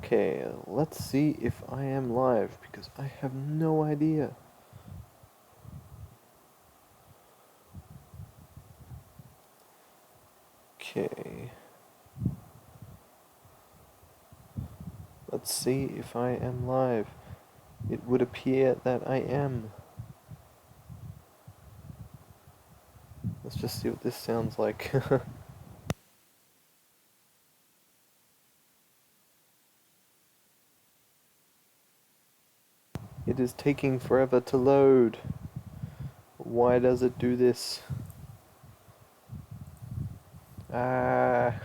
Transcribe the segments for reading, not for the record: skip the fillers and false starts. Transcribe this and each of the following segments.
Okay, let's see if I am live because I have no idea. Okay. Let's see if I am live. It would appear that I am. Let's just see what this sounds like. It is taking forever to load. Why does it do this? Ah.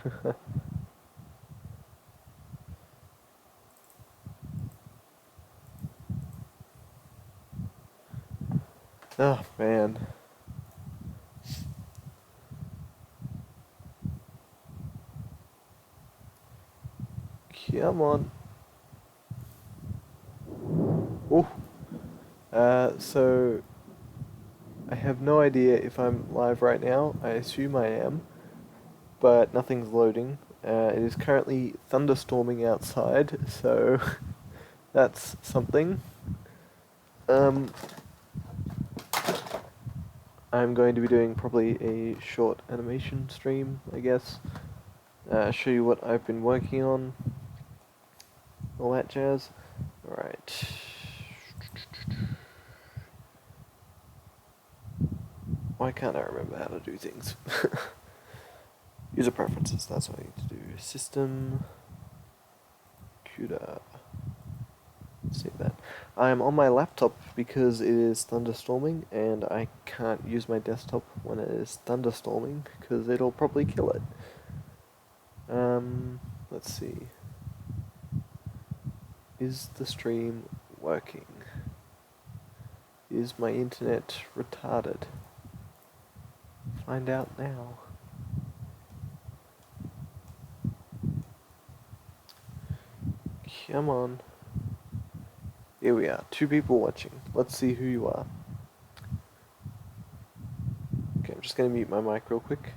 Oh man. Come on. Oh. So I have no idea if I'm live right now. I assume I am, but nothing's loading. It is currently thunderstorming outside, so that's something. Um, I'm going to be doing probably a short animation stream, I guess. Show you what I've been working on, all that jazz. Alright. Why can't I remember how to do things? User preferences, that's what I need to do. System. CUDA. Save that. I'm on my laptop because it is thunderstorming and I can't use my desktop when it is thunderstorming because it'll probably kill it. Let's see. Is the stream working? Is my internet retarded? Find out now. Come on. Here we are, 2 people watching. Let's see who you are. Okay, I'm just gonna mute my mic real quick.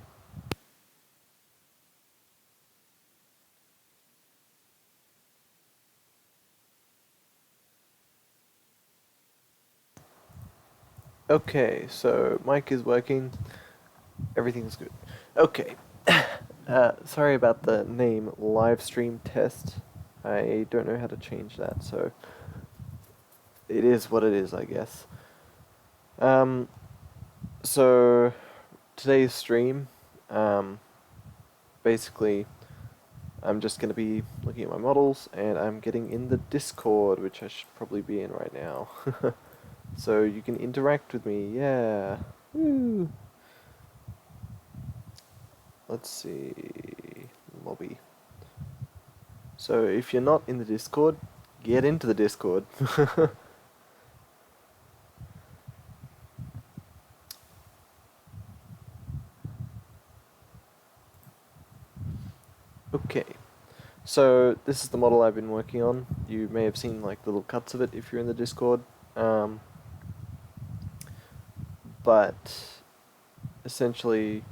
Okay, so mic is working. Everything's good. Okay. Sorry about the name live stream test. I don't know how to change that, so it is what it is, I guess. So today's stream, basically, I'm just going to be looking at my models, and I'm getting in the Discord, which I should probably be in right now. So you can interact with me, yeah. Woo. Let's see, lobby. So if you're not in the Discord, get into the Discord. Okay, so this is the model I've been working on. You may have seen like little cuts of it if you're in the Discord. But essentially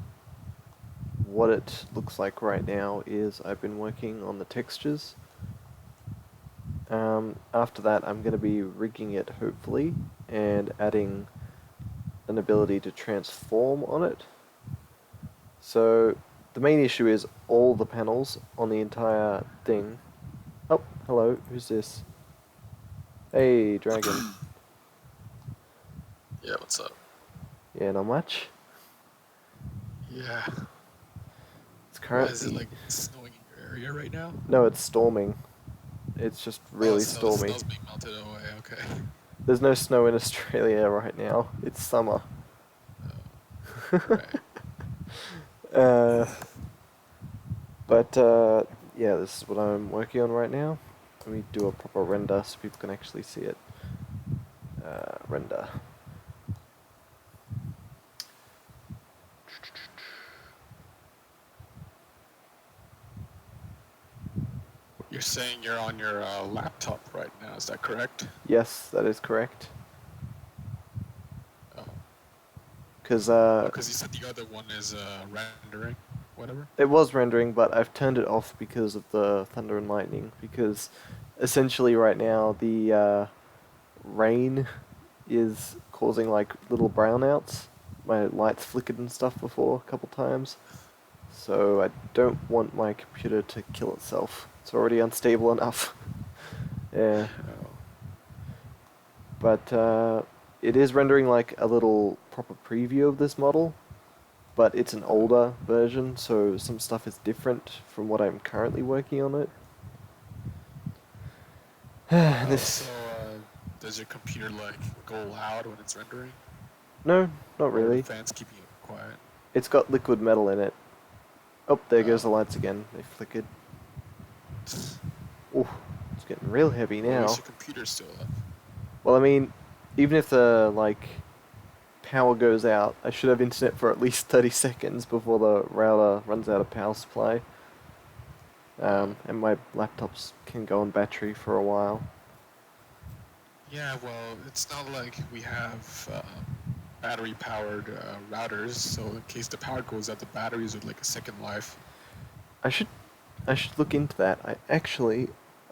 what it looks like right now is I've been working on the textures. After that I'm going to be rigging it hopefully and adding an ability to transform on it. So the main issue is all the panels on the entire thing. Oh, hello, who's this? Hey, Dragon. Yeah, what's up? Yeah, not much. Yeah. It's Why is it currently... like snowing in your area right now? No, it's storming. It's just Oh, really stormy. snow's being melted away, okay. There's no snow in Australia right now. It's summer. Right. uh, but yeah, this is what I'm working on right now. Let me do a proper render so people can actually see it. Render. You're saying you're on your laptop right now, is that correct? Yes, that is correct. Oh. Because Oh, because you said the other one is rendering. whatever? It was rendering, but I've turned it off because of the thunder and lightning. Because essentially, right now, the rain is causing like little brownouts. My lights flickered and stuff before a couple times. So I don't want my computer to kill itself. It's already unstable enough. Yeah. Oh. But it is rendering like a little proper preview of this model, but it's an older version, so some stuff is different from what I'm currently working on it. Oh, This, so does your computer like go loud when it's rendering, no, not or are the really. fans keeping it quiet? It's got liquid metal in it. Oh, there goes the Oh. lights again. They flickered. Ooh, it's getting real heavy Well, at least now. your computer's still up. Well, I mean, even if the like power goes out, I should have internet for at least 30 seconds before the router runs out of power supply. And my laptops can go on battery for a while. Yeah, well, it's not like we have battery-powered routers, so in case the power goes out, the batteries would like a second life. I should I should look into that.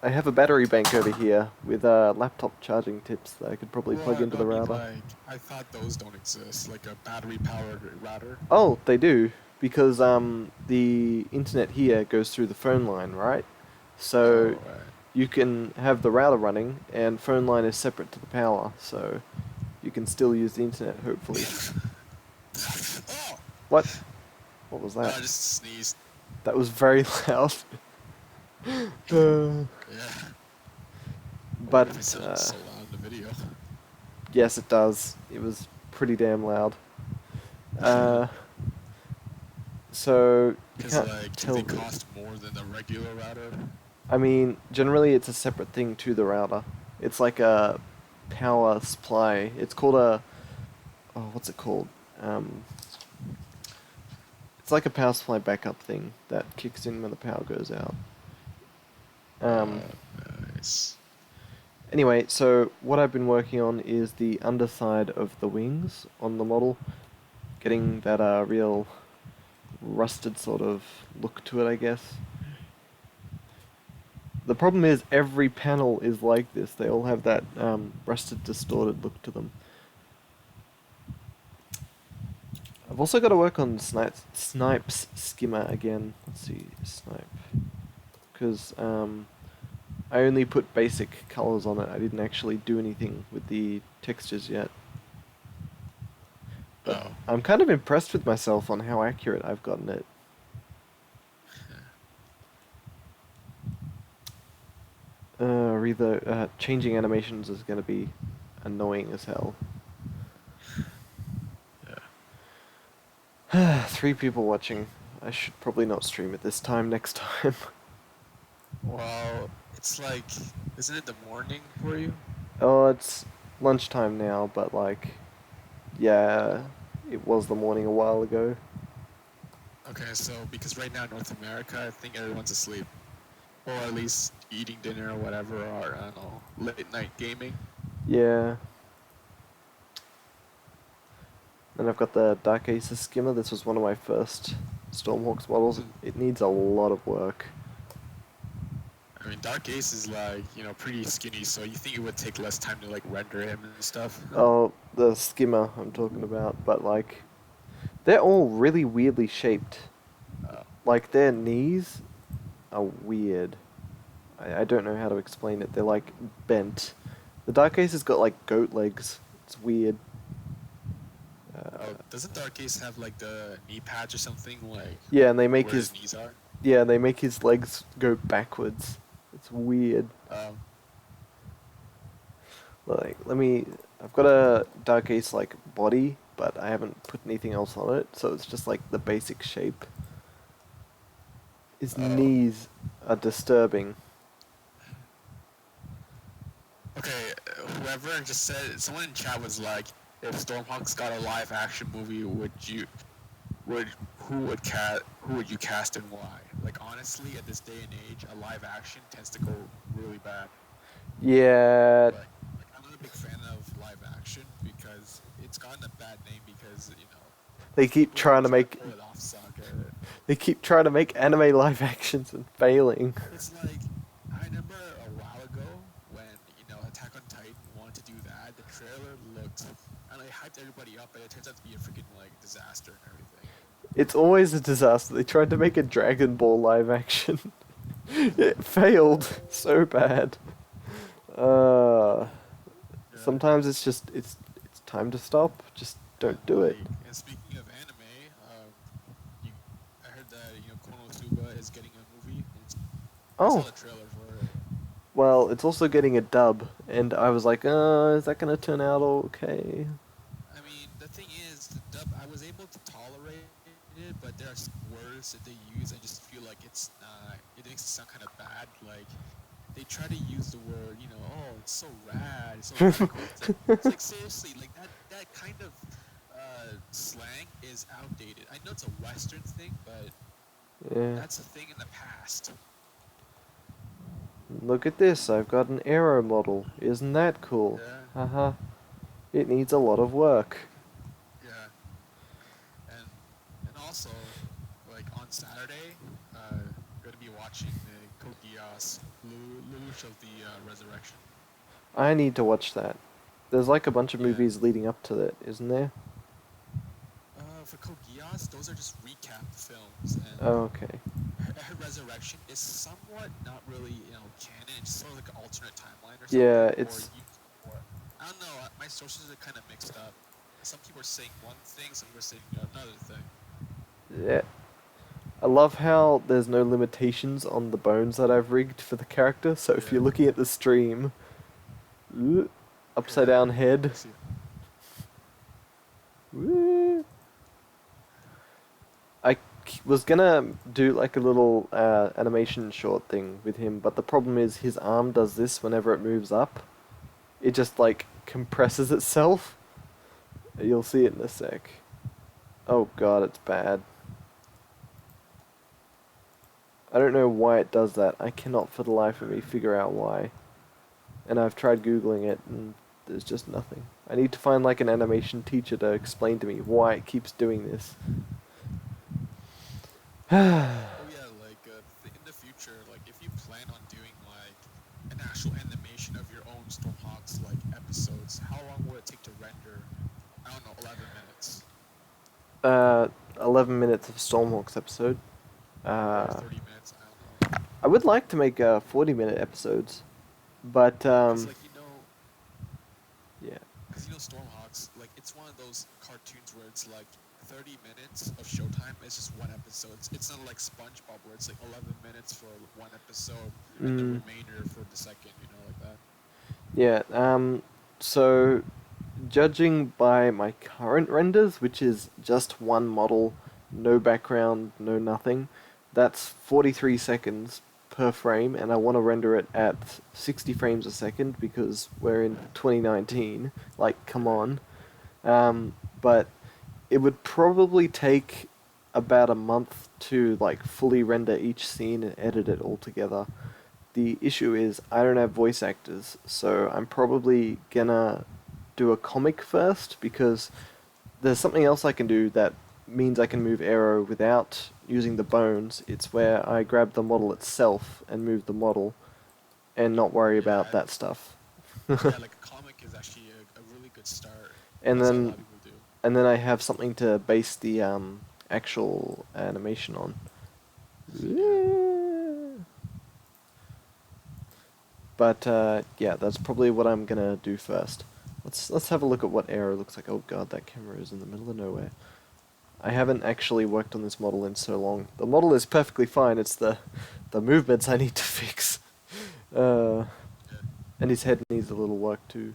I have a battery bank over here with laptop charging tips that I could probably plug Well, into no, I the mean router. like I thought those don't exist, like a battery-powered router. Oh, they do because the internet here goes through the phone line, right? So Oh, right. you can have the router running and phone line is separate to the power, so you can still use the internet hopefully. Oh! What? What was No, that? I just sneezed. That was very loud. Uh, Yeah. I wonder if it but sounded so loud in the video. yes, it does. It was pretty damn loud. Uh, so you Because can't like, do tell they me. cost more than the regular router? I mean, generally it's a separate thing to the router. It's like a power supply. It's called a what's it called? Um, it's like a power supply backup thing that kicks in when the power goes out. Um, Nice. anyway, so what I've been working on is the underside of the wings on the model, getting that real rusted sort of look to it, I guess. The problem is every panel is like this. They all have that rusted, distorted look to them. I've also got to work on Snipe's skimmer again. Let's see, Snipe. Because I only put basic colors on it. I didn't actually do anything with the textures yet. But Oh. I'm kind of impressed with myself on how accurate I've gotten it. Changing animations is going to be annoying as hell. Yeah. 3 people watching. I should probably not stream at this time next time. Well, it's like, isn't it the morning for you? Oh, it's lunchtime now, but like, yeah, it was the morning a while ago. Okay, so because right now in North America, I think everyone's asleep. Or at least eating dinner or whatever, or I don't know, late night gaming. Yeah. Then I've got the Dark Aces skimmer. This was one of my first Stormhawks models. It needs a lot of work. I mean, Dark Ace is like, pretty skinny, so you think it would take less time to like render him and stuff? Oh, the skimmer I'm talking about, but like, they're all really weirdly shaped. Oh. Like, their knees are weird. I don't know how to explain it. They're like bent. The Dark Ace has got like goat legs. It's weird. Oh, doesn't Dark Ace have like the knee patch or something, like Yeah, and they make where his his knees are? legs go backwards. It's weird. Um, Like, I've got a Dark Ace like body, but I haven't put anything else on it, so it's just like the basic shape. His oh. knees are disturbing. Okay, whoever just said, someone in chat was like, if Stormhawks got a live action movie, who would you cast and why? Like honestly, at this day and age, a live action tends to go really bad. Yeah, Like I'm not a big fan of live action because it's gotten a bad name because They keep People trying to try to make pull it off suck. they keep trying to make anime live actions and failing. It's like I remember a while ago when Attack on Titan wanted to do that. The trailer looked and they hyped everybody up, but it turns out to be a freaking like disaster and everything. It's always a disaster. They tried to make a Dragon Ball live action. It failed so bad. Uh, Yeah. Sometimes it's time to stop. Just don't do it. Like, and speaking of anime, you, I heard that Konosuba is getting a movie. I saw Oh, the trailer for it. well, it's also getting a dub, and I was like, is that gonna turn out okay? I mean, the thing is, the dub. I was able to tolerate it, but there are words that they use. I just feel like it makes it sound kind of bad. Like they try to use the word, oh, it's so rad, it's so radical. It's like seriously, like that kind of slang is outdated. I know it's a Western thing, but Yeah. that's a thing in the past. Look at this, I've got an aero model. Isn't that cool? Yeah, Haha. It needs a lot of work. yeah, and also, like on Saturday, gonna be watching the Code Geass Lelouch of the Resurrection. I need to watch that. There's like a bunch of Yeah. movies leading up to that, isn't there? For Code Geass, those are just recap films, and Oh, okay. her Resurrection is somewhat not really canon. It's sort of like an alternate timeline or something. Yeah, Or it's I don't know. My sources are kind of mixed up. Some people are saying one thing, some people are saying another thing. yeah. I love how there's no limitations on the bones that I've rigged for the character. So if Yeah. you're looking at the stream, upside Yeah. down head. I see. Was gonna do like a little animation short thing with him, but the problem is his arm does this whenever it moves up. It just like compresses itself. You'll see it in a sec. Oh god, it's bad. I don't know why it does that. I cannot for the life of me figure out why. And I've tried googling it and there's just nothing. I need to find like an animation teacher to explain to me why it keeps doing this. Oh yeah, like in the future, like if you plan on doing like an actual animation of your own Stormhawks like episodes, how long will it take to render? I don't know, 11 minutes 11 minutes of Stormhawks episode. or 30 minutes. I don't know. I would like to make 40-minute episodes, but Cause like yeah, because Stormhawks, like it's one of those cartoons where it's like 30 minutes of showtime is just one episode. It's not like SpongeBob where it's like 11 minutes for one episode and the remainder for the second, like that. yeah. So judging by my current renders, which is just one model, no background, no nothing, that's 43 seconds per frame, and I want to render it at 60 frames a second because we're in 2019. Like, come on. But it would probably take about a month to like fully render each scene and edit it all together. The issue is I don't have voice actors, so I'm probably gonna do a comic first because there's something else I can do that means I can move Aero without using the bones. It's where I grab the model itself and move the model and not worry about that stuff. Yeah, like a comic is actually a really good start. And That's what a then lot of people do. and then I have something to base the actual animation on. But yeah, that's probably what I'm gonna do first. Let's have a look at what Aero looks like. Oh god, that camera is in the middle of nowhere. I haven't actually worked on this model in so long. The model is perfectly fine. It's the movements I need to fix. Yeah. And his head needs a little work too.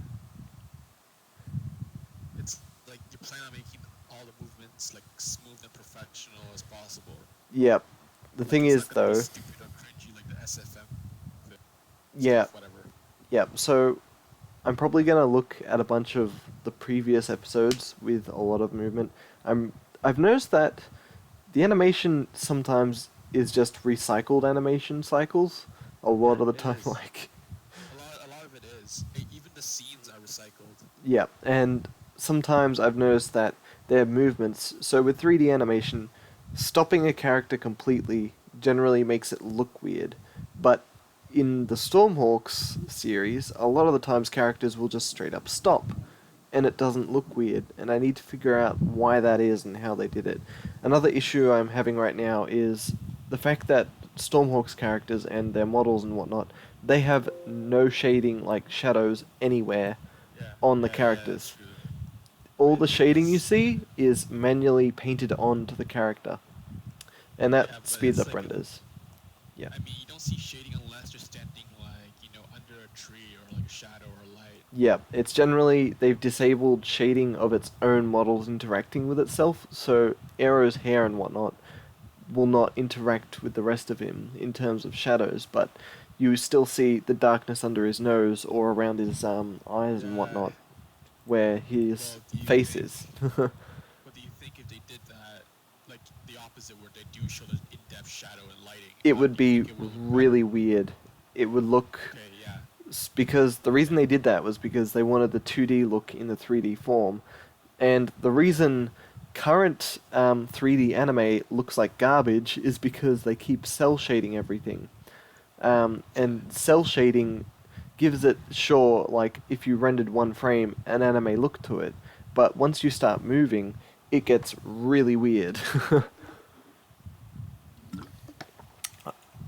It's like you plan on making all the movements like smooth and professional as possible. Yep. The Like, thing it's is not gonna be though. stupid or cringy like the SFM. Yeah. Stuff, whatever. Yep. So I'm probably gonna look at a bunch of the previous episodes with a lot of movement. I've noticed that the animation sometimes is just recycled animation cycles. A lot of the It time, is. like. A lot of it is. Even the scenes are recycled. Yeah, and sometimes I've noticed that their movements. So with 3D animation, stopping a character completely generally makes it look weird. But in the Stormhawks series, a lot of the times characters will just straight up stop and it doesn't look weird, and I need to figure out why that is and how they did it. Another issue I'm having right now is the fact that Stormhawks characters and their models and whatnot, they have no shading like shadows anywhere Yeah, on the yeah, that's characters. true. All I the think shading you it's see is manually painted onto the character, and that yeah, but speeds it's up like renders. Yeah. I mean, you don't see shading unless you're standing like under a tree or like a shadow or light. Yeah, it's generally they've disabled shading of its own models interacting with itself, so Arrow's hair and whatnot will not interact with the rest of him in terms of shadows, but you still see the darkness under his nose or around his eyes and Yeah. whatnot, where his Well, do you face think? is. What do you think if they did that, like the opposite, where they do show the in-depth shadow and lighting? It Do would you be think it would look better? really weird. It would look Okay, yeah, because the reason they did that was because they wanted the 2D look in the 3D form, and the reason current 3D anime looks like garbage is because they keep cell shading everything. okay, And cell shading gives it, sure, like if you rendered one frame, an anime look to it, but once you start moving, it gets really weird.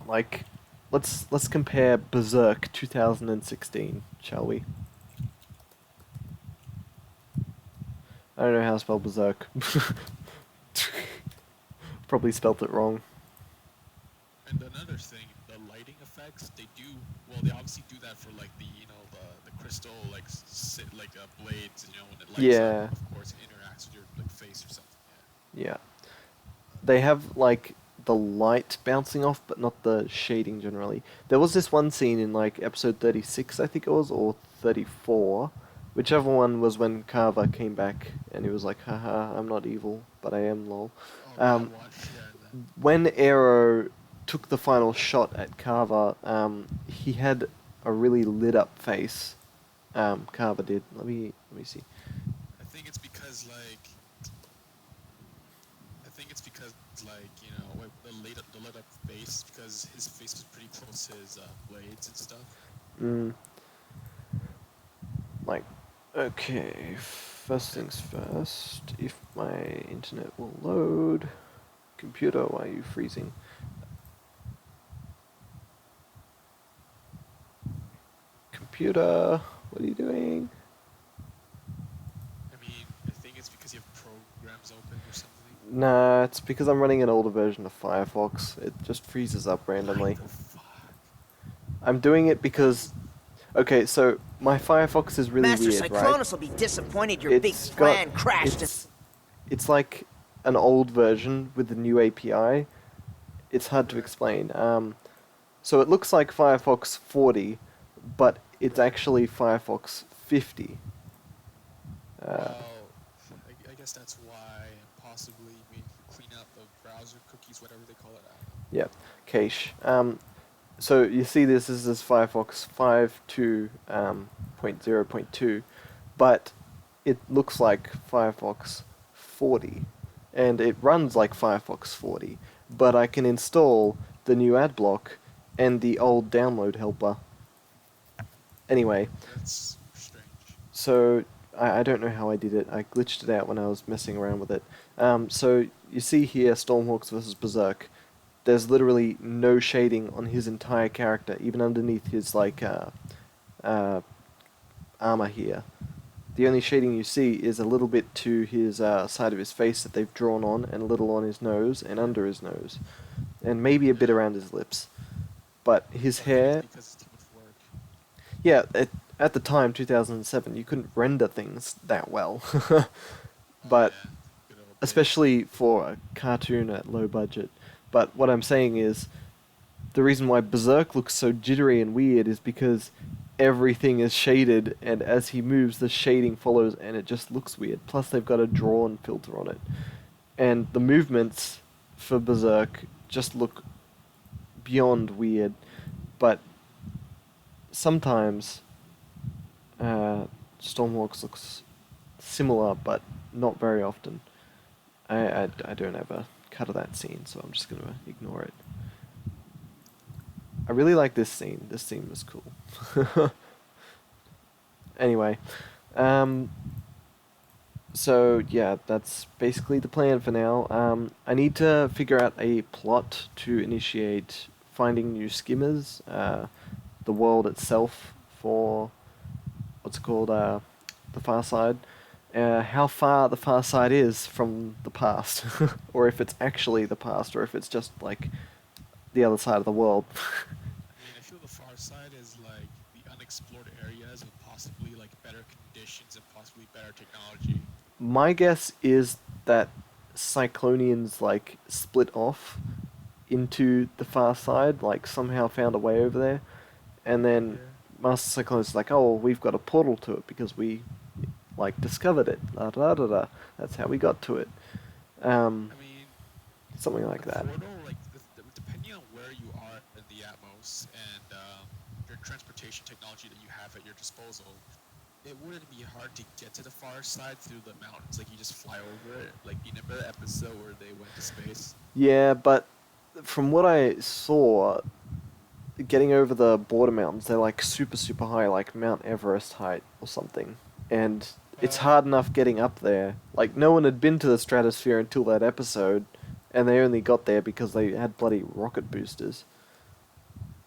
Like, let's compare Berserk 2016, shall we? I don't know how to spell Berserk. Probably spelt it wrong. and another thing, the lighting effects, they do well. They obviously do that for like the the crystal like blades. When it lights up, Yeah, of course, it interacts with your like face or something. yeah. They have like the light bouncing off, but not the shading generally. There was this one scene in like episode 36, I think it was, or 34, whichever one was when Carver came back and he was like, haha, I'm not evil, but I am lol. Oh, that Um, one. Yeah, that. when Arrow took the final shot at Carver, he had a really lit up face. Carver did. Let me see. I think it's because like I think it's because like like, the lit up face because his face was pretty close to his blades and stuff. Mm, like, okay, first things first. If my internet will load, computer, why are you freezing? Computer, what are you doing? I mean, I think it's because you have programs open or something. Nah, it's because I'm running an older version of Firefox. It just freezes up What randomly. the fuck? I'm doing it because, That's okay, so my Firefox is really Master weird, right? Cyclonus will be disappointed your big It's got plan crashed. it's like an old version with the new API. It's hard to right. explain. So it looks like Firefox 40, but it's Right. actually Firefox 50. Uh, Well, I guess that's why, and possibly maybe clean out the browser cookies, whatever they call it. I don't know. yeah, cache. So you see this is Firefox 5.2.0.2, but it looks like Firefox 40, and it runs like Firefox 40, but I can install the new ad block and the old download helper. Anyway, That's strange. so I don't know how I did it. I glitched it out when I was messing around with it. So you see here Stormhawks versus Berserk. There's literally no shading on his entire character, even underneath his like uh, armor here. The only shading you see is a little bit to his side of his face that they've drawn on, and a little on his nose and under his nose, and maybe a bit Yeah. around his lips. But his Well, I think it's hair, because it's too much work. yeah, at the time, 2007, you couldn't render things that well. Oh But yeah, good old days. especially for a cartoon at low budget. But what I'm saying is, the reason why Berserk looks so jittery and weird is because everything is shaded, and as he moves, the shading follows, and it just looks weird. Plus, they've got a drawn filter on it. And the movements for Berserk just look beyond weird, but sometimes uh, Stormhawks looks similar, but not very often. I don't have a cut of that scene, so I'm just gonna ignore it. I really like this scene. This scene was cool. Anyway, um, so yeah, that's basically the plan for now. I need to figure out a plot to initiate finding new skimmers, the world itself for what's it called, the Far Side, how far the Far Side is from the past, or if it's actually the past, or if it's just like the other side of the world. I mean, I feel the far side is like the unexplored areas with possibly like better conditions and possibly better technology. My guess is that Cyclonians like split off into the far side, like somehow found a way over there, and then Yeah. Master Cyclonus is like, oh, well, we've got a portal to it because we like discovered it. Da da da da. That's how we got to it. Um, I mean, something the like that. portal, like depending on where you are in the Atmos and your transportation technology that you have at your disposal, it wouldn't be hard to get to the far side through the mountains. Like you just fly over it. Like you remember the episode where they went to space? Yeah, but from what I saw, getting over the border mountains, they're like super super high, like Mount Everest height or something, and it's Uh, hard enough getting up there. Like no one had been to the stratosphere until that episode, and they only got there because they had bloody rocket boosters.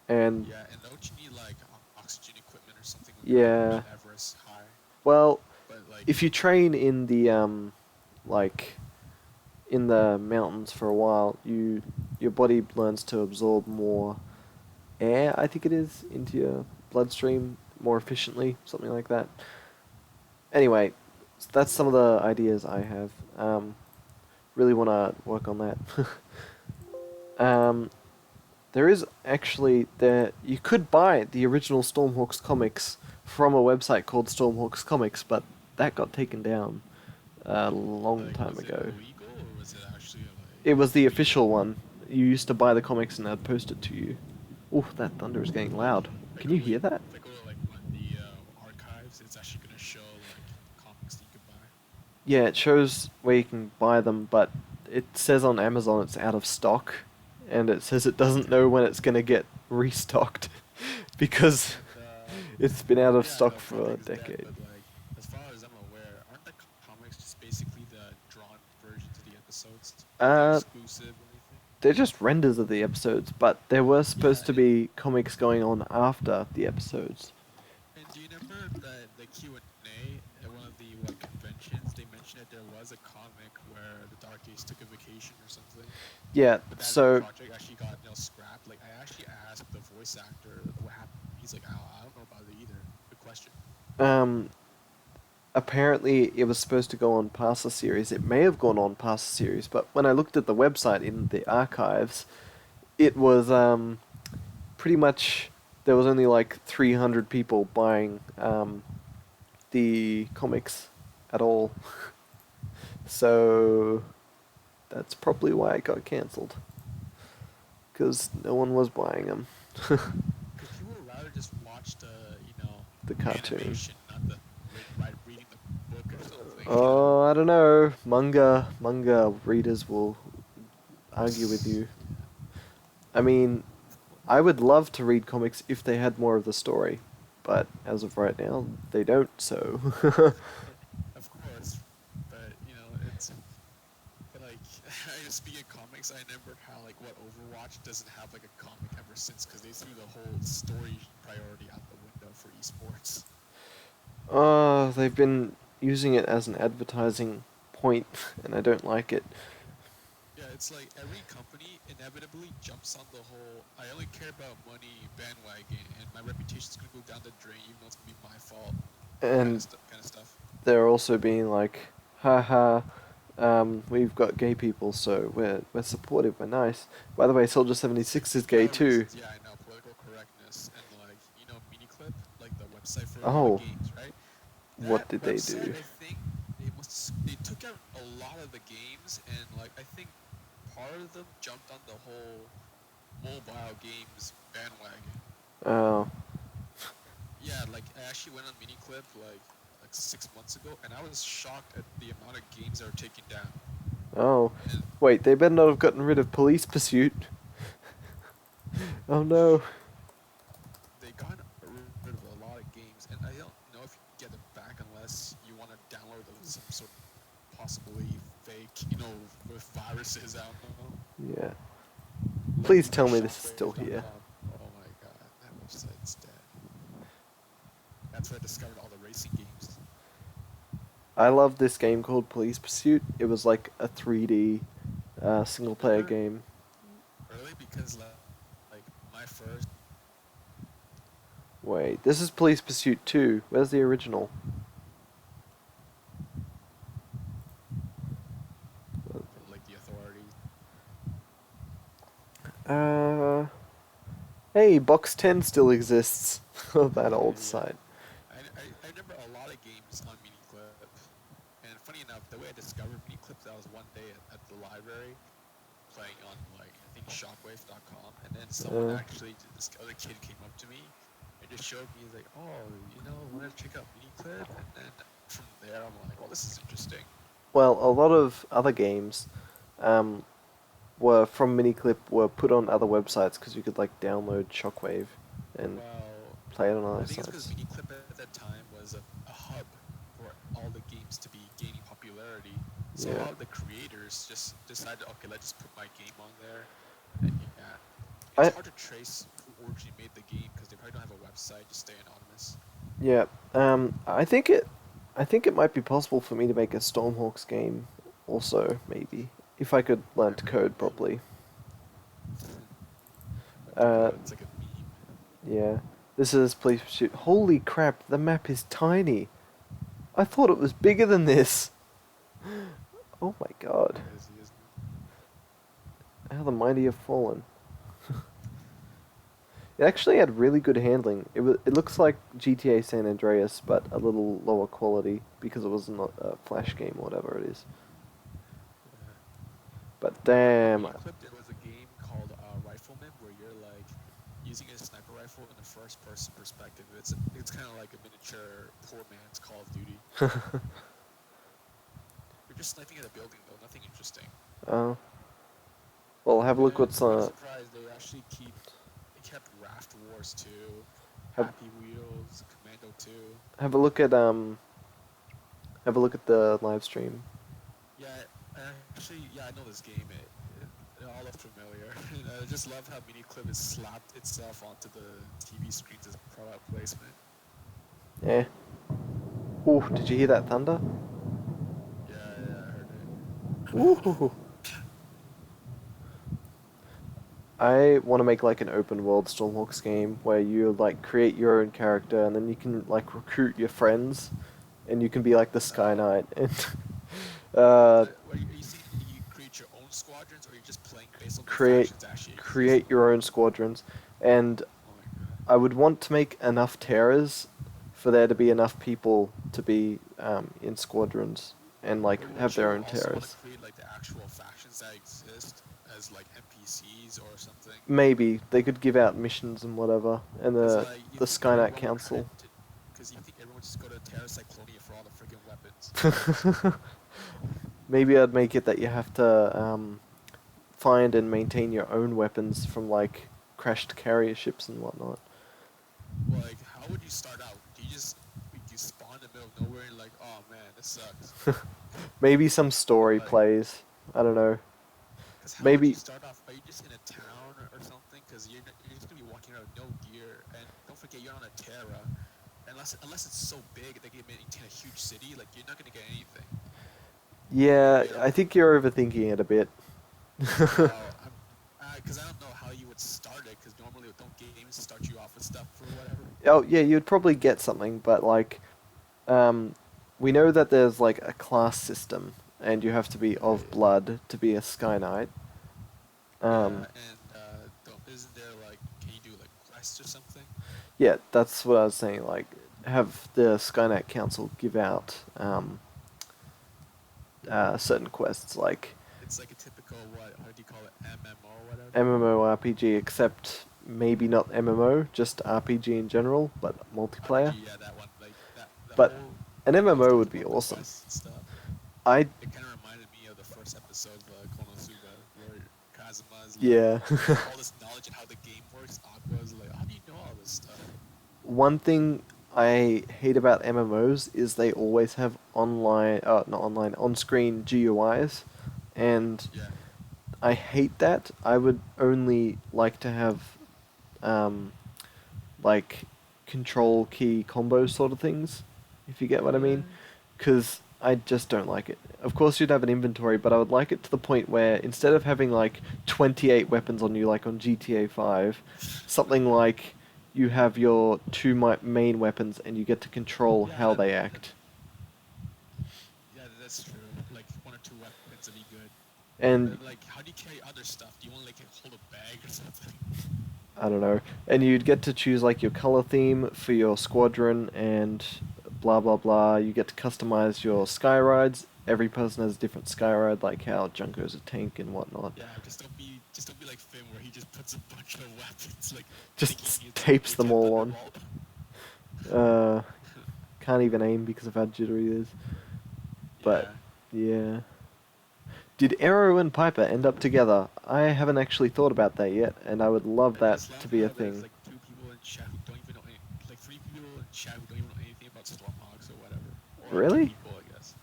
And yeah, and don't you need like oxygen equipment or something when you're at yeah, Mount Everest high? well, But like, if you train in the like in the mountains for a while, your body learns to absorb more air, I think it is, into your bloodstream more efficiently, something like that. Anyway, that's some of the ideas I have. Really want to work on that. um, there is actually there you could buy the original Stormhawks comics from a website called Stormhawks Comics, but that got taken down a long time was it ago. illegal or was it actually It was the like official legal? one. You used to buy the comics and they'd post it to you. Ooh, that thunder is getting Like loud. if I Can go you to hear like that? if I go to like one of the archives, it's actually gonna show like comics that you could buy. Yeah, it shows where you can buy them, but it says on Amazon it's out of stock, and it says it doesn't know when it's going to get restocked because And it's been out of yeah, I stock know for a project's dead, decade. but like as far as I'm aware, aren't the comics just basically the drawn versions of the episodes? Aren't they Uh, exclusive or anything? they're just renders of the episodes, but there were Yeah, supposed to be comics going on after the episodes. and do you remember the Q&A at one of the like conventions? They mentioned that there was a comic where the Dark Age took a vacation or something, Yeah, but that so project actually got scrapped. Like I actually asked the voice actor what happened. He's like, I don't know about it either. Good question. um, apparently it was supposed to go on past the series. It may have gone on past the series, but when I looked at the website in the archives, it was pretty much there was only like 300 people buying the comics at all. So that's probably why it got cancelled. Because no one was buying them. Because people would rather just watch The the cartoon. animation, not the reading the book or something. Oh, I don't know. Manga readers will argue with you. I mean, I would love to read comics if they had more of the story, but as of right now, they don't. So, Of course, but it's but like speaking of comics, I remember how like what Overwatch doesn't have like a comic ever since because they threw the whole story priority out the window for esports. they've been using it as an advertising point, and I don't like it. Yeah, it's like every company inevitably jumps on the whole I only care about money bandwagon and my reputation's gonna go down the drain even though it's gonna be my fault And kind of stuff. they're also being like, haha, we've got gay people, so we're supportive, we're nice. By the way, Soldier 76 is For gay that too. reasons, yeah, I know political correctness and like Miniclip, like the website for Young Oh, Games, right? what That did they website, do? I think they took out a lot of the games and like I think part of them jumped on the whole mobile games bandwagon. Oh, Yeah, like I actually went on Miniclip like 6 months ago, and I was shocked at the amount of games that were taken down. Oh, And wait, they better not have gotten rid of police pursuit. Oh no. they got rid of a lot of games, and I don't know if you can get them back unless you want to download some sort of possibly fake, with viruses. I don't know. Yeah. Like Please tell even me this is still here. shockwave.com. Oh my god, that website's dead. That's where I discovered all the racing games. I love this game called Police Pursuit. It was like a 3D single player Remember game. early because like my first Wait, this is Police Pursuit 2. Where's the original? from like the authorities. Uh, hey, Box 10 still exists. That old Yeah, site. I remember a lot of games on Miniclip, and funny enough, the way I discovered Miniclips, I was one day at the library playing on like I think Shockwave.com, and then someone Uh, actually, this other kid came up to me and just showed me, he's like, oh, want to check out Miniclip, and then from there I'm like, well, this is interesting. well, a lot of other games um, were from Miniclip were put on other websites because you could like download Shockwave and Well, play it on I other think it's because sites. Miniclip at that time was a hub for all the games to be gaining popularity. So a Yeah. lot of the creators just decided, okay, let's just put my game on there. And yeah, it's I hard to trace who originally made the game because they probably don't have a website, just stay anonymous. Yeah. I think it might be possible for me to make a Stormhawks game also, maybe. If I could learn to code properly. To Uh go, it's like a meme. yeah. This is Police Pursuit. Holy crap, the map is tiny. I thought it was bigger than this. Oh my god. Crazy, isn't it? How the mighty have fallen. It actually had really good handling. It looks like GTA San Andreas, but a little lower quality because it was not a flash game or whatever it is. Yeah. But I remember on damn, Miniclip there was a game called Rifleman where you're like using a sniper rifle in a first-person perspective. It's kind of like a miniature poor man's Call of Duty. You're just sniping at a building though, nothing interesting. uh, well, have a look And what's to my surprise, they kept Raft Wars 2, have Happy Wheels, Commando 2. have a look at have a look at the live stream. Yeah, yeah, I know this game. It all look familiar. I just love how Miniclip has slapped itself onto the TV screens as product placement. Yeah. Ooh, did you hear that thunder? Yeah, yeah, I heard it. Ooh. I want to make like an open world Stormhawks game where you like create your own character and then you can like recruit your friends and you can be like the Sky Uh, Knight and uh, are you saying you create your own squadrons, or you're just playing based on the create factions that actually exist? create your own squadrons. And Oh my god. I would want to make enough terrors for there to be enough people to be in squadrons and like But have wouldn't their you own also want to terrors. create like the actual factions that exist as like NPCs or something? Maybe they could give out missions and whatever, and Because like you the think Skynet everyone would Council. because you think everyone would just go to Terra Cyclonia for all the freaking weapons. Maybe I'd make it that you have to find and maintain your own weapons from like crashed carrier ships and whatnot. Well, like, how would you start out? Do you spawn in the middle of nowhere and like, oh man, this sucks? Maybe some story Like, plays. I don't know. because how would you Maybe start off? Are you just in a town or something? Because you're just gonna be walking around with no gear, and don't forget you're on a Terra. Unless it's so big that you maintain a huge city, like you're not gonna get anything. yeah, You I know? think you're overthinking it a bit. Well, because I don't know how you would start it. Because normally don't games start you off with stuff or whatever. Oh yeah, you'd probably get something, but like, um, we know that there's like a class system, and you have to be of Right. blood to be a Sky Knight. Yeah, Um, and isn't there like, can you do like quests or something? yeah, that's what I was saying. Like, have the Skynet Council give out certain quests, like It's like a typical what? How do you call it? MMO or whatever. MMORPG, except maybe not MMO, just RPG in general, but multiplayer. RPG, yeah, that one. Like that, the But whole an thing I was MMO talking would be about the awesome. quests and stuff. I It kind of reminded me of the first episode Yeah. all this knowledge and how the game works. Aqua is like, how do you know all this stuff? One thing I hate about MMOs is they always have online, not online, on-screen GUIs, and Yeah, I hate that. I would only like to have, um, like, control key combo sort of things, if you get what I mean, because I just don't like it. Of course, you'd have an inventory, but I would like it to the point where instead of having like 28 weapons on you, like on GTA 5, something like you have your two main weapons and you get to control yeah, how they act. yeah, that's true. Like one or two weapons would be good. And But like, how do you carry other stuff? Do you want to like hold a bag or something? I don't know. And you'd get to choose like your color theme for your squadron and blah blah blah. You get to customize your sky rides. Every person has a different sky ride, like how Junko's a tank and whatnot. Yeah, just don't be like Finn, where he just puts a bunch of weapons, like Just thinking it's tapes them Jet all on. Thunderbolt. Uh, can't even aim because of how jittery it is. But Yeah. yeah. Did Arrow and Piper end up together? I haven't actually thought about that yet, and I would love I that just to love be a how there's thing. like two people in chat who don't even know like three people in chat who don't even know anything about Stormhawks or whatever. Or two Really? people, I guess.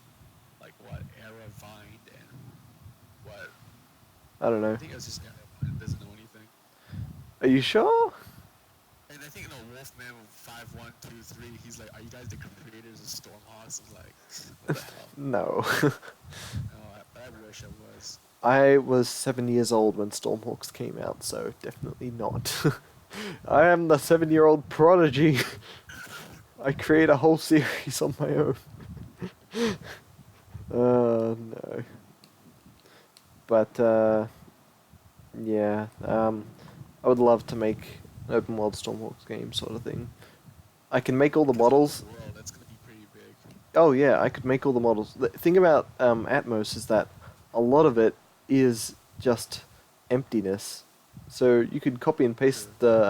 Like what? Era Vine and what? I don't I know. think it was just Era Vine doesn't know anything. Are you sure? And I think Wolfman 5123, he's like, are you guys the creators of Stormhawks? I'm like, what the hell? No. No, but I wish I was. I was 7 years old when Stormhawks came out, so definitely not. I am the 7-year-old prodigy. I create a whole series on my own. No. But, yeah, I would love to make an open world Stormhawks game sort of thing. I can make all the Because of models. the world, that's gonna be pretty big. Oh yeah, I could make all the models. The thing about Atmos is that a lot of it is just emptiness. So you could copy and paste True.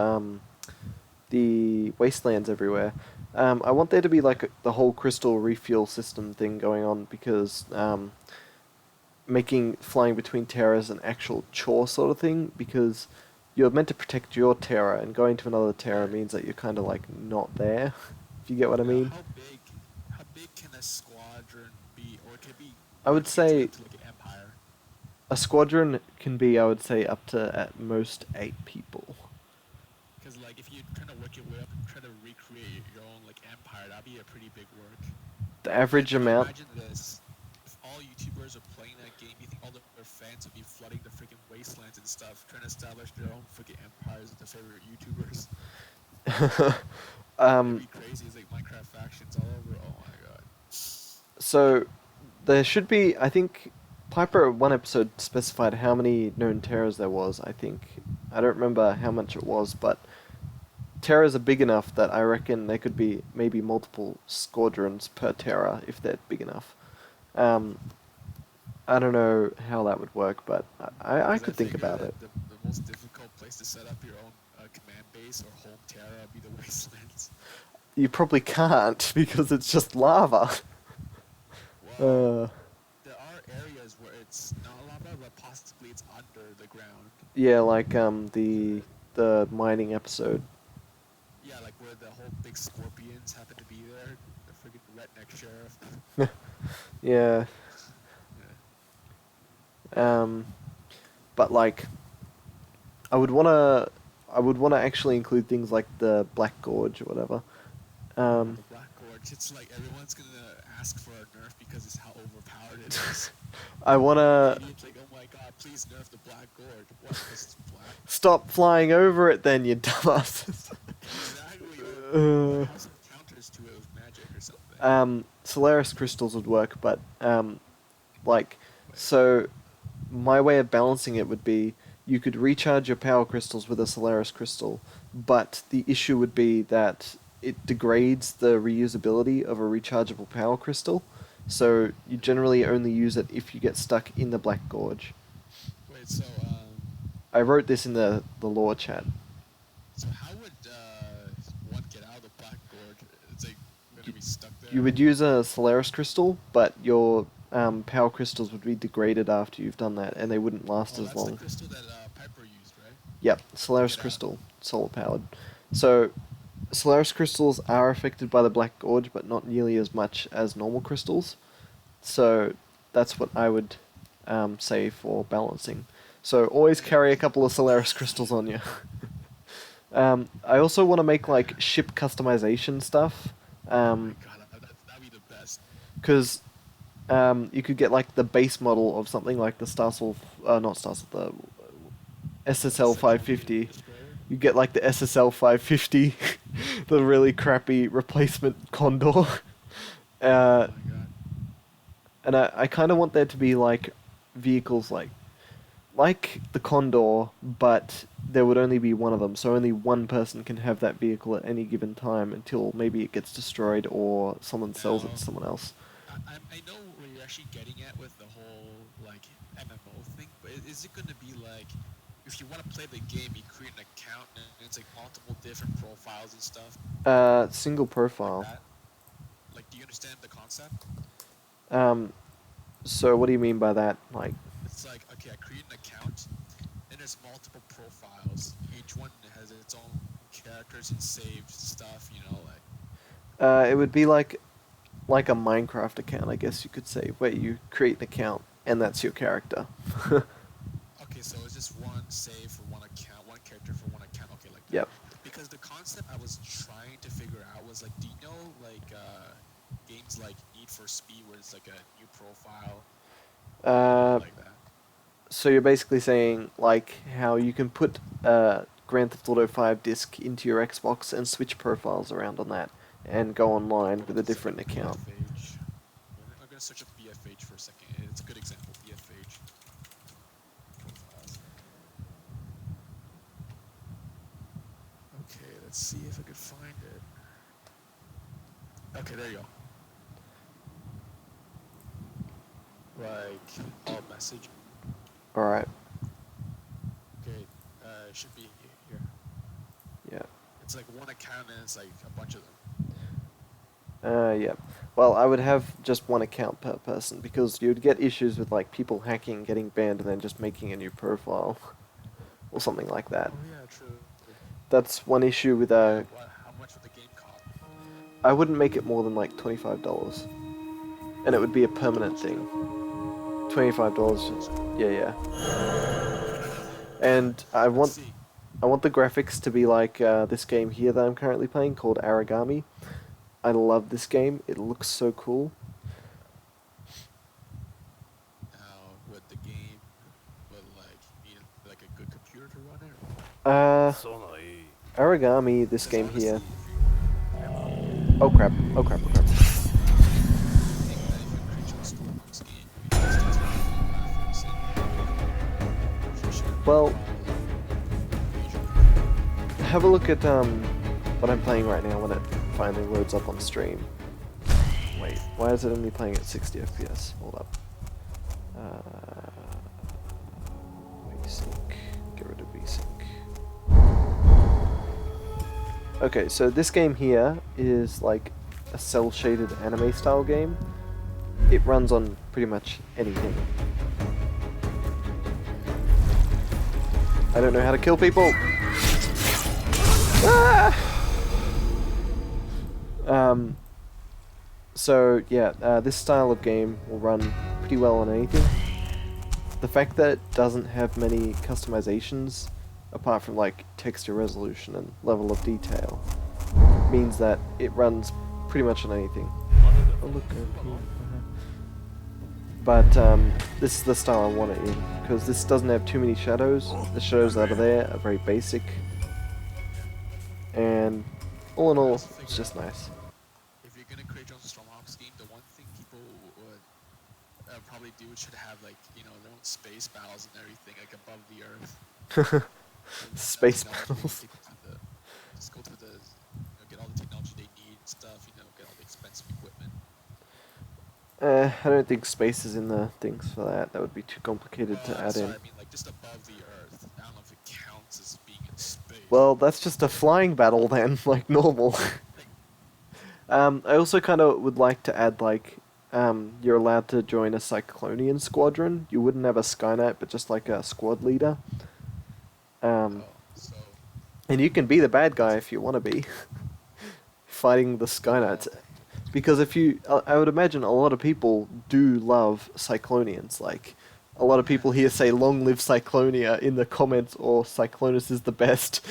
the wastelands everywhere. I want there to be like the whole crystal refuel system thing going on because making flying between terras an actual chore sort of thing because you're meant to protect your terra and going to another terra Yeah. means that you're kind of like not there. If you get what I Now, mean. how big can a squadron be, or can it be, I or would can you take say it to like an empire? a squadron can be, I would say, up to at most 8 people. Because like if you kind of work your way up and try to recreate your own like empire, that'd be a pretty big work. The And average now amount. imagine this: if all YouTubers are playing that game, you think all their fans would be flooding the freaking wastelands and stuff, trying to establish their own freaking empires with their favorite YouTubers? It'd um, be crazy. It's like Minecraft factions all over. Oh my god. so there should be. I think Piper one episode specified how many known terrors there was. I think I don't remember how much it was, but terrors are big enough that I reckon there could be maybe multiple squadrons per terror if they're big enough. Um, I don't know how that would work, but I Because I could think figure about that it. the most difficult place to set up your own command base or home terra would be the wastelands. You probably can't because it's just lava. Well, Uh, there are areas where it's not lava, but possibly it's under the ground. yeah, like the mining episode. Yeah, like where the whole big scorpions happen to be there. The freaking redneck sheriff. Yeah. Yeah. Um, but like, I would wanna, I would wanna actually include things like the Black Gorge or whatever. The Black Gorge. It's like everyone's gonna ask for a nerf because it's how overpowered it is. I wanna Idiots like, oh my god, please nerf the Black Gorge. What? Because it's black. stop flying over it, then you dumbasses. Exactly. Or uh, have some counters to it with magic or something. Solaris crystals would work, but like, Wait. so my way of balancing it would be you could recharge your power crystals with a Solaris crystal, but the issue would be that it degrades the reusability of a rechargeable power crystal. So you generally only use it if you get stuck in the Black Gorge. Wait. So I wrote this in the lore chat. So how would one get out of the Black Gorge? It's like gonna be stuck there. You would use a Solaris crystal, but your power crystals would be degraded after you've done that, and they wouldn't last Oh, as that's the long. crystal that Piper Yep, Solaris Get out. Crystal, solar powered. So, Solaris crystals are affected by the Black Gorge, but not nearly as much as normal crystals. So, that's what I would say for balancing. So, always carry a couple of Solaris crystals on you. I also want to make like ship customization stuff. Oh my god, that'd be the best. Because you could get like the base model of something like the Starsol, not Starsol, the SSL Second 550. destroyer. You get like the SSL 550, the really crappy replacement Condor. Oh Uh, my god. and I kind of want there to be like vehicles like the Condor, but there would only be one of them, so only one person can have that vehicle at any given time until maybe it gets destroyed or someone sells it Now, to someone else. I know what you're actually getting at with the whole like MMO thing, but is it going to be like if you want to play the game, you create an account and it's like multiple different profiles and stuff Single like profile. that? Like, do you understand the concept? Um, so what do you mean by that? Like, It's like, okay, I create an account, and there's multiple profiles. Each one has its own characters and saved stuff, you know, like. it would be like a Minecraft account, I guess you could say, where you create an account and that's your character. Okay, so it's just one save for one account, one character for one account. Okay, like that. Yep. Because the concept I was trying to figure out was like, do you know like games like Need for Speed, where it's like a new profile, Uh, like that? so you're basically saying like how you can put Grand Theft Auto 5 disc into your Xbox and switch profiles around on that and go online with a What's different account. BFH? I'm gonna search up BFH for a second. It's a good example. BFH profiles. Okay, let's see if I could find it. Okay, there you go. Like, all message. All right. Okay, it should be here. Yeah. It's like one account and it's like a bunch of them. Yeah. Well, I would have just one account per person because you'd get issues with like people hacking, getting banned, and then just making a new profile or something like that. Oh yeah, true. That's one issue with How much would the game cost? I wouldn't make it more than like $25, and it would be a permanent thing. $25. Yeah, yeah. And Let's see. I want the graphics to be like this game here that I'm currently playing called Aragami. I love this game. It looks so cool. Now, with the game, would like you need like a good computer to run it? Uh, そうなのいい Aragami, this Because game honestly, here. if you Oh crap! Oh crap! Oh crap! think that if you create your Stormhouse game, you can just test graphics and you should Well, usually. have a look at what I'm playing right now when it finally loads up on stream. Wait, why is it only playing at 60 FPS? Hold up. VSync. Get rid of VSync. Okay, so this game here is like a cell shaded anime style game. It runs on pretty much anything. I don't know how to kill people. Ah! So yeah, this style of game will run pretty well on anything. The fact that it doesn't have many customizations, apart from like texture resolution and level of detail, means that it runs pretty much on anything. Oh look, but this is the style I want it in, because this doesn't have too many shadows. The shadows that are there are very basic, and all in all, it's just nice. If you're gonna create your own Stormhawks game, the one thing people would probably do should have like their own space battles and everything like above the earth. And Space technology, battles. just go through the get all the technology they need and stuff. Get all the expensive equipment. I don't think space is in the things for that. That would be too complicated to add Sorry, in. I mean like just above the earth. I don't know if it counts as being in space. Well, that's just a flying battle then, like normal. I also kind of would like to add like, you're allowed to join a Cyclonian squadron. You wouldn't have a Sky Knight, but just like a squad leader. Oh. And you can be the bad guy if you want to be, fighting the Sky Knights. Because if you, I would imagine a lot of people do love Cyclonians. Like, a lot of people here say "Long live Cyclonia" in the comments, or "Cyclonus is the best,"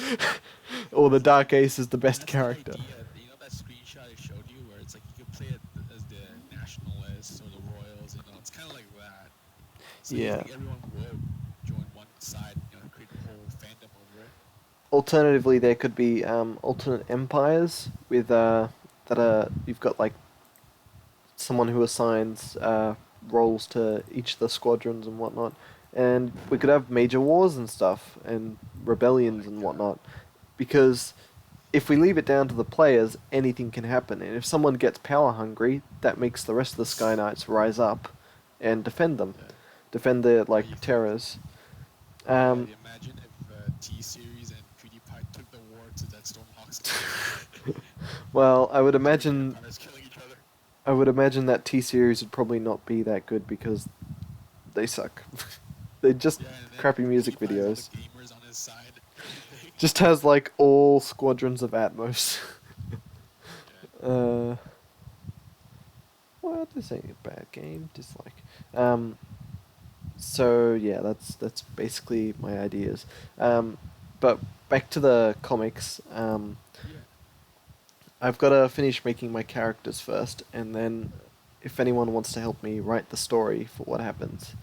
or "The Dark Ace is the best That's character." the idea. You know that screenshot I showed you, where it's like you can play it as the Nationalists or the Royals. You know, it's kind of like that. So you Yeah. think everyone would join one side, you know, create a whole fandom over it? Alternatively, there could be alternate empires with that are you've got like someone who assigns roles to each of the squadrons and whatnot, and we could have major wars and stuff and rebellions and whatnot, because if we leave it down to the players, anything can happen, and if someone gets power hungry, that makes the rest of the Sky Knights rise up and defend them, Yeah. defend their What like do you think? terrors. Yeah, Um, imagine if T-Series and PewDiePie took the war to that Stormhawks. well, Two empires killing each other. I would imagine that T series would probably not be that good because they suck. They're just Yeah, and then crappy music PewDiePie has all the videos. gamers on his side. Everything. Just has like all squadrons of Atmos. Yeah. uh, well, this ain't a bad game. Dislike. Um, so yeah, that's basically my ideas. But back to the comics. Yeah. I've got to finish making my characters first, and then if anyone wants to help me write the story for what happens,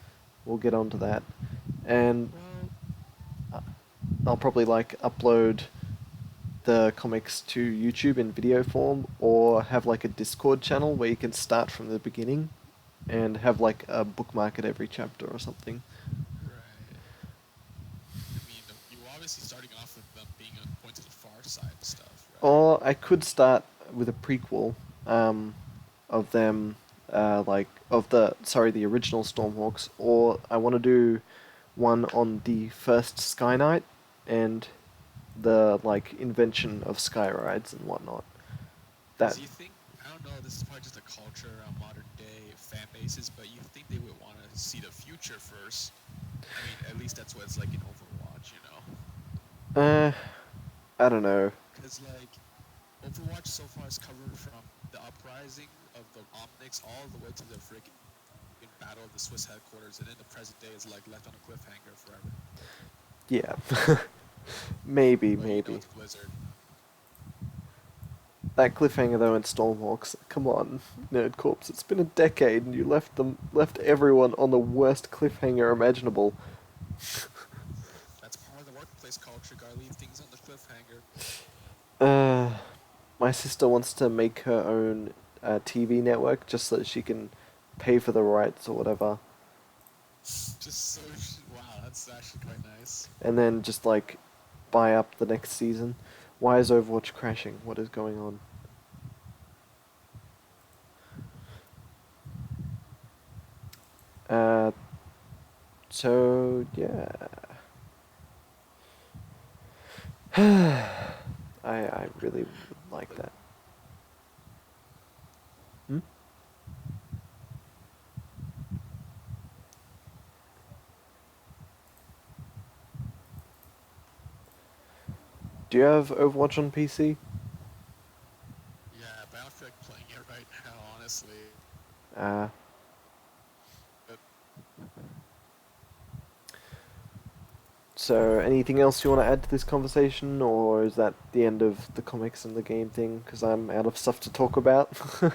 we'll get onto that. And Well, I'll probably like upload the comics to YouTube in video form, or have like a Discord channel where you can start from the beginning and have like a bookmark at every chapter or something. right. I mean, you were obviously starting off with them being on going to the far side and stuff, right? Or I could start with a prequel of them, like of the original Stormhawks, or I want to do one on the first Sky Knight and the like invention of sky rides and whatnot. That Because you think, I don't know, this is probably just a culture around modern day fan bases, but you think they would want to see the future first. I mean, at least that's what it's like in Overwatch, you know? I don't know. Because, like, Overwatch so far is covered from the uprising of the Omnics all the way to the freaking battle of the Swiss headquarters, and then the present day is, like, left on a cliffhanger forever. Yeah, maybe, But you know maybe. it's Blizzard. That cliffhanger though in Stormhawks. Come on, Nerd Corps. It's been a decade and you left everyone on the worst cliffhanger imaginable. That's part of the workplace culture, gotta leave things on the cliffhanger. Uh, my sister wants to make her own TV network just so that she can pay for the rights or whatever, Just so, wow, that's actually quite nice. and then just like buy up the next season. Why is Overwatch crashing? What is going on? Uh, so yeah. I really would like that. Hmm? Do you have Overwatch on PC? Yeah, but I don't feel like playing it right now, honestly. Uh, But so anything else you want to add to this conversation, or is that the end of the comics and the game thing? Because I'm out of stuff to talk about. oh,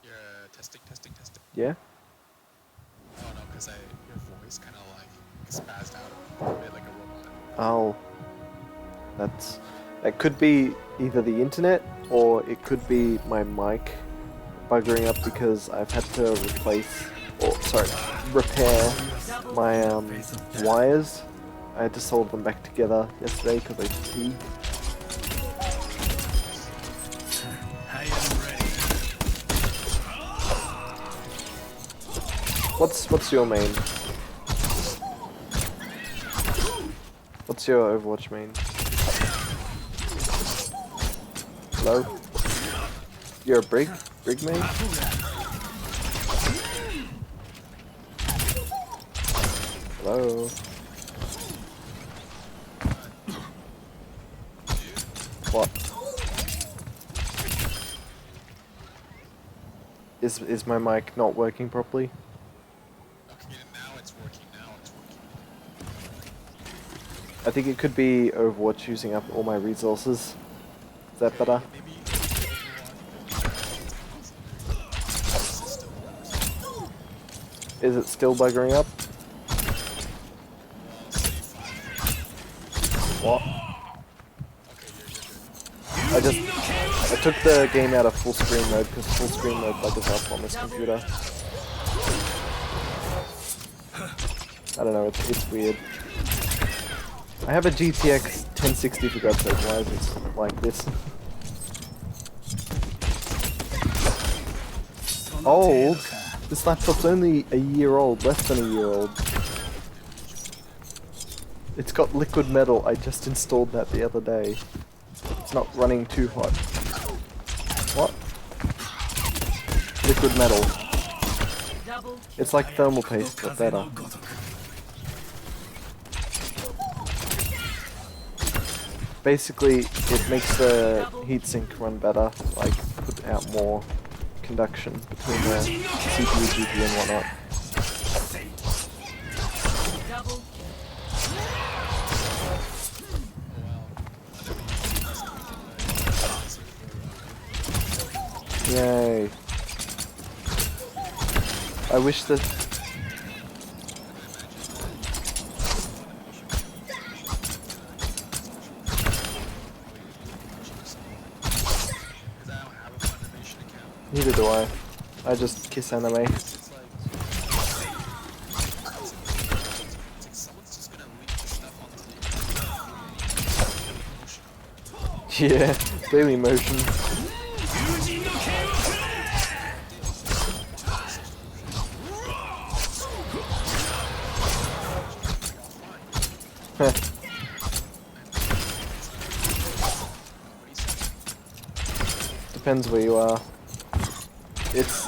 you're testing, testing, testing. Yeah? Oh no, because your voice kind of like spazzed out a bit like a robot. Oh, that could be either the internet or it could be my mic buggering up because I've had to repair my wires. I had to solder them back together yesterday because I pee. I am ready. What's your main? What's your Overwatch main? Hello? You're a brig main? Hello. What? Is my mic not working properly? Okay, now it's working. Now it's working. I think it could be Overwatch using up all my resources. Is that better? Maybe Is it still buggering up? What? I took the game out of full screen mode because full screen mode buggers up on this computer. I don't know, it's weird. I have a GTX 1060 for God's sake, why is it like this? Old? This laptop's only a year old, less than a year old. It's got liquid metal, I just installed that the other day. It's not running too hot. What? Liquid metal. It's like thermal paste, but better. Basically, it makes the heatsink run better, like put out more conduction between the CPU, GPU and whatnot. Yay. I wish that... Neither do I. I just kiss anime. Yeah, Daily Motion. Depends where you are. It's...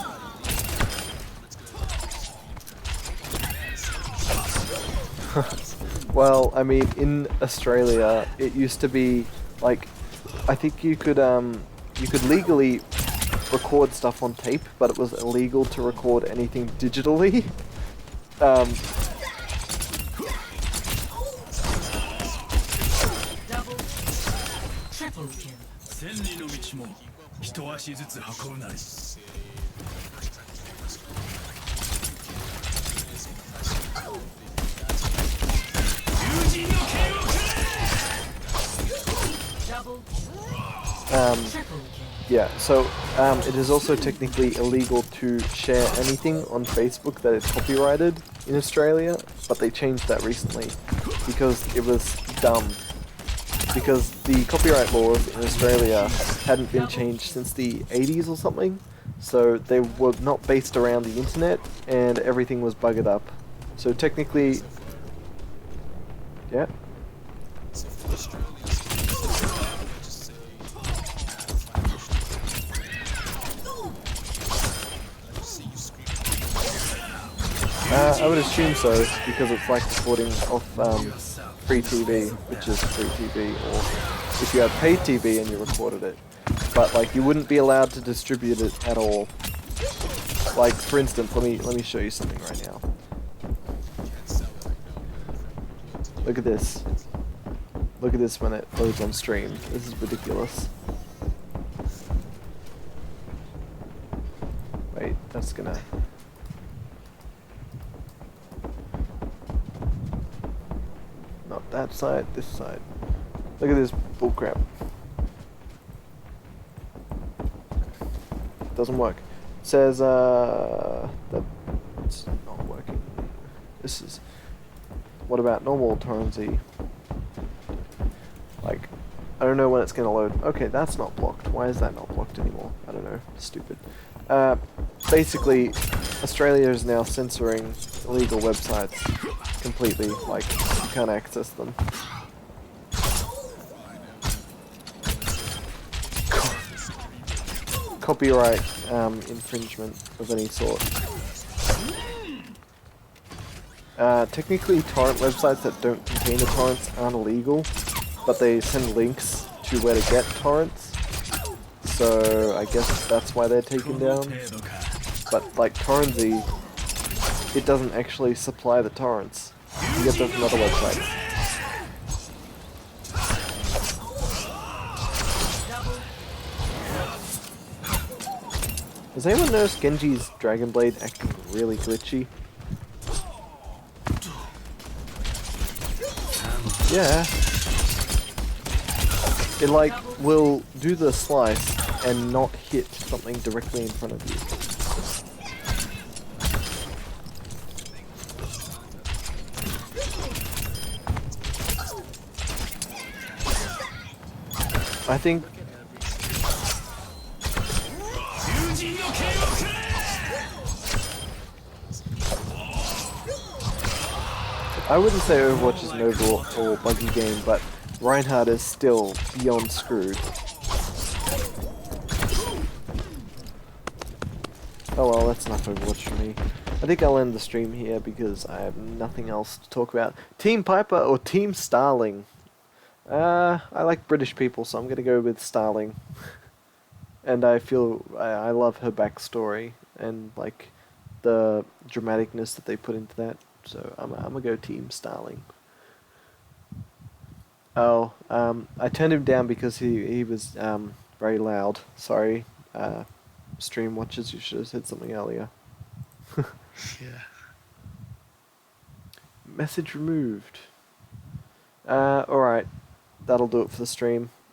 Well, I mean, in Australia, it used to be, like, I think you could legally record stuff on tape, but it was illegal to record anything digitally. Yeah, so it is also technically illegal to share anything on Facebook that is copyrighted in Australia, but they changed that recently because it was dumb. Because the copyright laws in Australia hadn't been changed since the 80s or something, so they were not based around the internet and everything was buggered up. So technically, yeah. I would assume so, because it's like recording off free TV, which is free TV, or if you had paid TV and you recorded it. But like, you wouldn't be allowed to distribute it at all. Like, for instance, let me show you something right now. Look at this. Look at this when it loads on stream. This is ridiculous. Wait, that's gonna... Not that side, this side. Look at this bullcrap. Doesn't work. It says, that's not working. This is... What about normal torrency? Like, I don't know when it's gonna load. Okay, that's not blocked. Why is that not blocked anymore? I don't know. Stupid. Basically, Australia is now censoring illegal websites completely. Like, you can't access them. Copyright infringement of any sort. Technically, torrent websites that don't contain the torrents aren't illegal, but they send links to where to get torrents. So I guess that's why they're taken down. But like Torrentzy, it doesn't actually supply the torrents. You get them from other websites. Does anyone notice Genji's Dragon Blade acting really glitchy? Yeah. It like will do the slice and not hit something directly in front of you. I think I wouldn't say Overwatch is an overall buggy game, but Reinhardt is still beyond screwed. Oh well, that's enough Overwatch for me. I think I'll end the stream here because I have nothing else to talk about. Team Piper or Team Starling? I like British people, so I'm gonna go with Starling. And I feel I love her backstory and like the dramaticness that they put into that. So I'm gonna go Team Starling. Oh, I turned him down because he was very loud. Sorry, stream watchers, you should have said something earlier. Yeah. Message removed. Alright, that'll do it for the stream.